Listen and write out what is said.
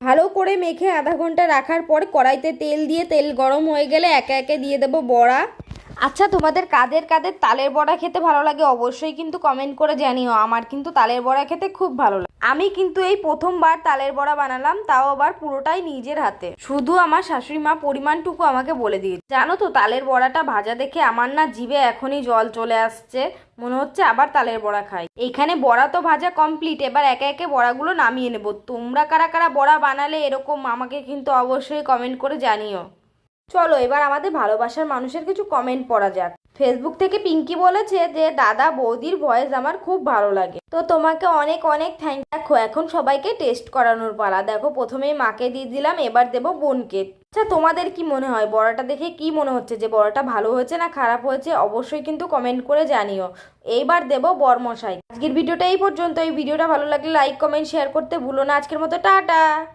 ভালো করে মেখে আধা ঘন্টা রাখার পর কড়াইতে তেল দিয়ে তেল গরম হয়ে গেলে একে একে দিয়ে দেবো বড়া। আচ্ছা, তোমাদের কাদের কাদের তালের বড়া খেতে ভালো লাগে অবশ্যই কিন্তু কমেন্ট করে জানিও। আমার কিন্তু তালের বড়া খেতে খুব ভালো লাগে। আমি কিন্তু এই প্রথমবার তালের বড়া বানালাম, তাও আবার পুরোটাই নিজের হাতে। শুধু আমার শাশুড়ি মা পরিমাণটুকু আমাকে বলে দিয়েছে। জানো তো, তালের বড়াটা ভাজা দেখে আমার না জিভে এখনই জল চলে আসছে। মনে হচ্ছে আবার তালের বড়া খাই। এইখানে বড়া তো ভাজা কমপ্লিট, এবার একে একে বড়াগুলো নামিয়ে নেব। তোমরা কারা কারা বড়া বানালে এরকম আমাকে কিন্তু অবশ্যই কমেন্ট করে জানিও। চলো এবার আমাদের ভালোবাসার মানুষের কিছু কমেন্ট পড়া যাক। ফেসবুক থেকে পিঙ্কি বলেছে যে দাদা বৌদির ভয়েস আমার খুব ভালো লাগে। তো তোমাকে অনেক অনেক থ্যাংক। দেখো এখন সবাইকে টেস্ট করানোর পালা। দেখো প্রথমেই মাকে দিয়ে দিলাম, এবার দেবো বোনকে। আচ্ছা, তোমাদের কি মনে হয় বড়াটা দেখে কি মনে হচ্ছে যে বড়াটা ভালো হয়েছে না খারাপ হয়েছে অবশ্যই কিন্তু কমেন্ট করে জানিও। এইবার দেবো বরমশাই। আজকের ভিডিওটা এই পর্যন্ত। এই ভিডিওটা ভালো লাগলে লাইক কমেন্ট শেয়ার করতে ভুলো না। আজকের মতো টাটা।